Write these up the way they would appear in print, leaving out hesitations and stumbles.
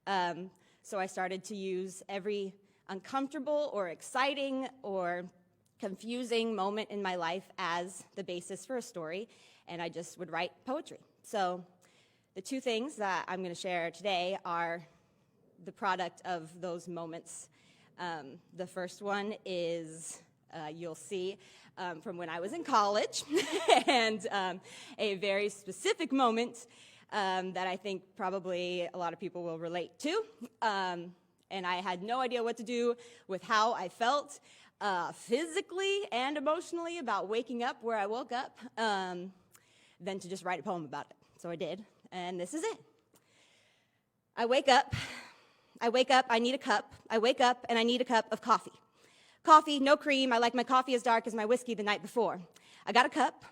So I started to use every uncomfortable or exciting or confusing moment in my life as the basis for a story, and I just would write poetry. So the two things that I'm going to share today are the product of those moments. The first one is, you'll see, from when I was in college, and a very specific moment that I think probably a lot of people will relate to. And I had no idea what to do with how I felt physically and emotionally about waking up where I woke up, than to just write a poem about it. So I did, and this is it. I wake up, I need a cup. I wake up and I need a cup of coffee. Coffee, no cream. I like my coffee as dark as my whiskey the night before. I got a cup.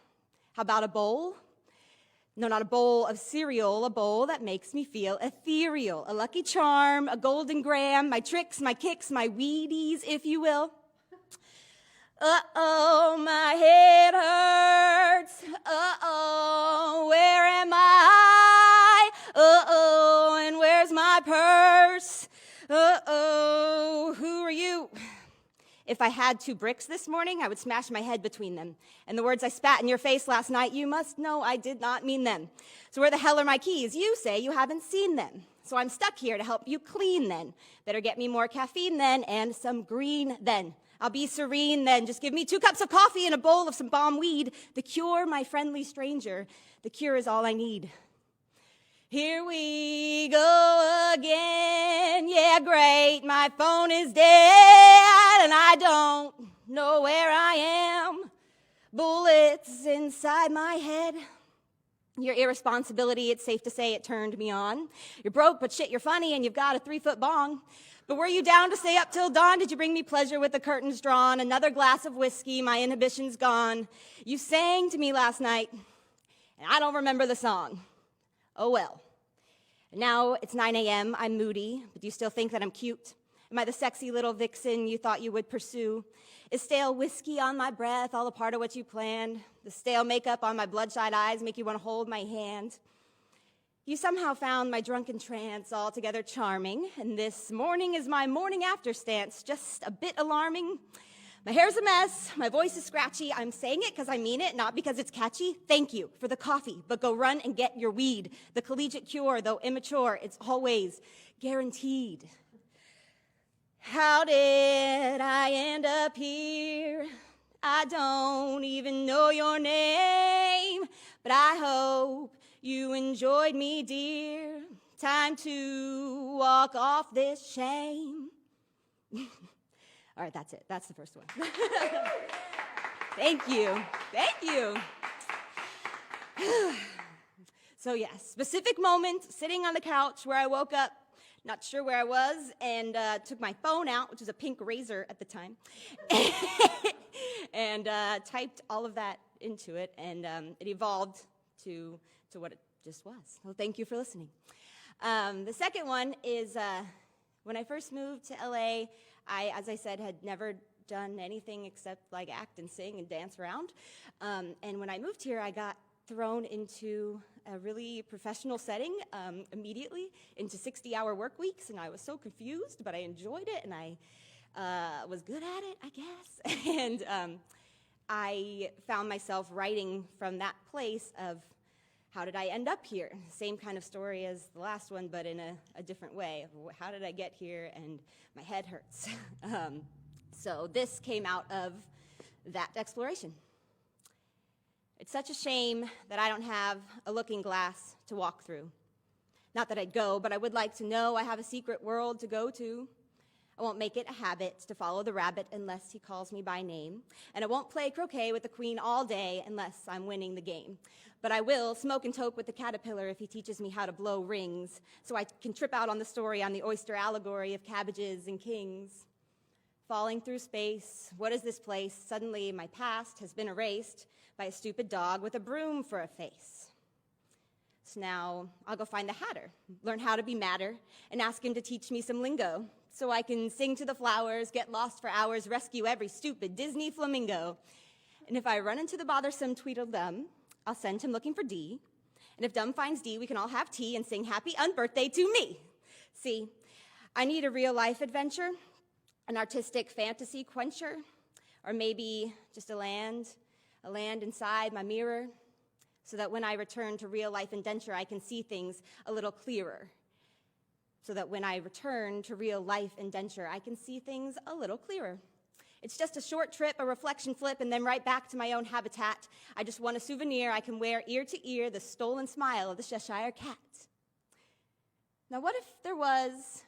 How about a bowl? No, not a bowl of cereal, a bowl that makes me feel ethereal. A Lucky Charm, a Golden Graham, my tricks, my kicks, my Wheaties, if you will. Uh-oh, my head hurts. Uh-oh, where am I? Uh-oh, and where's my purse? Uh-oh, who are you? If I had 2 bricks this morning, I would smash my head between them. And the words I spat in your face last night, you must know I did not mean them. So where the hell are my keys? You say you haven't seen them. So I'm stuck here to help you clean then. Better get me more caffeine then and some green then. I'll be serene then. Just give me 2 cups of coffee and a bowl of some bomb weed. The cure, my friendly stranger. The cure is all I need. Here we go again, yeah, great, my phone is dead, and I don't know where I am. Bullets inside my head. Your irresponsibility, it's safe to say it turned me on. You're broke, but shit, you're funny, and you've got a 3-foot bong. But were you down to stay up till dawn? Did you bring me pleasure with the curtains drawn? Another glass of whiskey, my inhibitions gone. You sang to me last night, and I don't remember the song. Oh well. Now it's 9 a.m., I'm moody, but do you still think that I'm cute? Am I the sexy little vixen you thought you would pursue? Is stale whiskey on my breath all a part of what you planned? The stale makeup on my bloodshot eyes make you want to hold my hand? You somehow found my drunken trance altogether charming, and this morning is my morning after stance, just a bit alarming. My hair's a mess, my voice is scratchy, I'm saying it because I mean it, not because it's catchy. Thank you for the coffee, but go run and get your weed. The collegiate cure, though immature, it's always guaranteed. How did I end up here? I don't even know your name, but I hope you enjoyed me, dear. Time to walk off this shame. All right, that's it. That's the first one. Thank you. Thank you. So yes, specific moment, sitting on the couch where I woke up, not sure where I was, and took my phone out, which was a pink Razor at the time, and typed all of that into it, and it evolved to what it just was. So thank you for listening. The second one is when I first moved to LA, I, as I said, had never done anything except like act and sing and dance around. And when I moved here, I got thrown into a really professional setting immediately, into 60-hour work weeks, and I was so confused, but I enjoyed it, and I was good at it, I guess. And I found myself writing from that place of, how did I end up here? Same kind of story as the last one, but in a different way. How did I get here? And my head hurts. So this came out of that exploration. It's such a shame that I don't have a looking glass to walk through. Not that I'd go, but I would like to know I have a secret world to go to. I won't make it a habit to follow the rabbit unless he calls me by name. And I won't play croquet with the queen all day unless I'm winning the game. But I will smoke and toke with the caterpillar if he teaches me how to blow rings, so I can trip out on the story on the oyster allegory of cabbages and kings. Falling through space, what is this place? Suddenly my past has been erased by a stupid dog with a broom for a face. So now I'll go find the hatter, learn how to be madder, and ask him to teach me some lingo, so I can sing to the flowers, get lost for hours, rescue every stupid Disney flamingo. And if I run into the bothersome Tweedledum, I'll send him looking for D. And if Dum finds D, we can all have tea and sing happy unbirthday to me. See, I need a real-life adventure, an artistic fantasy quencher, or maybe just a land inside my mirror, so that when I return to real-life indenture, I can see things a little clearer. So that when I return to real-life indenture, I can see things a little clearer. It's just a short trip, a reflection flip, and then right back to my own habitat. I just want a souvenir I can wear ear to ear, the stolen smile of the Cheshire Cat. Now, what if there was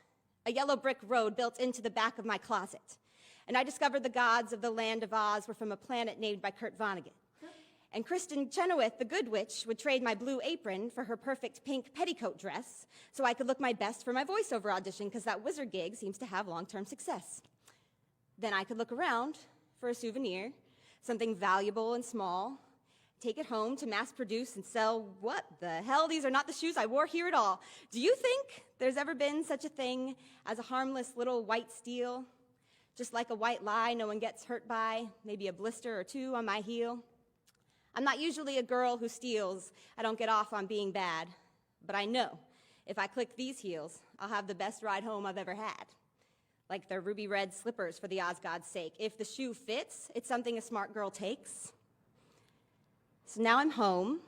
a yellow brick road built into the back of my closet, and I discovered the gods of the land of Oz were from a planet named by Kurt Vonnegut? And Kristen Chenoweth, the good witch, would trade my blue apron for her perfect pink petticoat dress so I could look my best for my voiceover audition, because that wizard gig seems to have long-term success. Then I could look around for a souvenir, something valuable and small, take it home to mass produce and sell. What the hell? These are not the shoes I wore here at all. Do you think there's ever been such a thing as a harmless little white steel? Just like a white lie no one gets hurt by, maybe a blister or two on my heel. I'm not usually a girl who steals. I don't get off on being bad. But I know if I click these heels, I'll have the best ride home I've ever had. Like the ruby red slippers for the Oz god's sake. If the shoe fits, it's something a smart girl takes. So now I'm home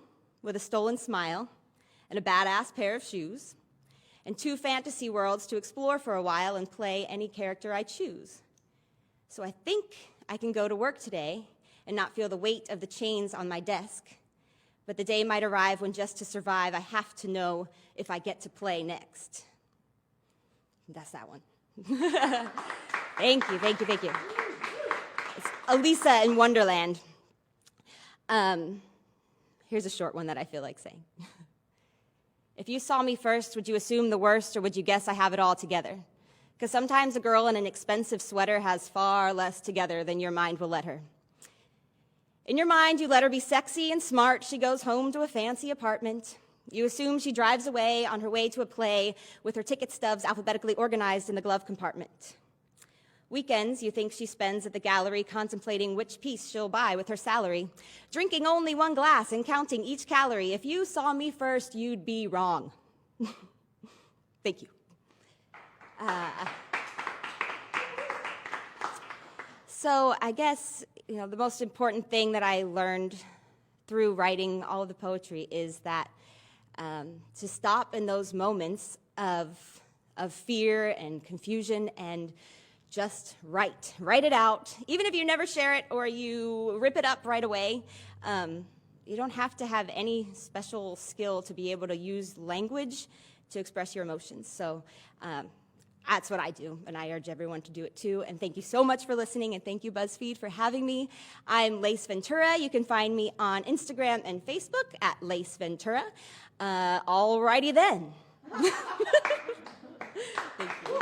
with a stolen smile and a badass pair of shoes and 2 fantasy worlds to explore for a while and play any character I choose. So I think I can go to work today and not feel the weight of the chains on my desk. But the day might arrive when, just to survive, I have to know if I get to play next. That's that one. Thank you, thank you, thank you. It's Alisa in Wonderland. Here's a short one that I feel like saying. If you saw me first, would you assume the worst, or would you guess I have it all together? Because sometimes a girl in an expensive sweater has far less together than your mind will let her. In your mind, you let her be sexy and smart. She goes home to a fancy apartment. You assume she drives away on her way to a play with her ticket stubs alphabetically organized in the glove compartment. Weekends, you think she spends at the gallery contemplating which piece she'll buy with her salary, drinking only 1 glass and counting each calorie. If you saw me first, you'd be wrong. Thank you. So I guess, the most important thing that I learned through writing all of the poetry is that to stop in those moments of fear and confusion and just write it out. Even if you never share it or you rip it up right away, you don't have to have any special skill to be able to use language to express your emotions. So that's what I do, and I urge everyone to do it too. And thank you so much for listening, and thank you, BuzzFeed, for having me. I'm Lace Ventura. You can find me on Instagram and Facebook at Lace Ventura. Alrighty then. Thank you.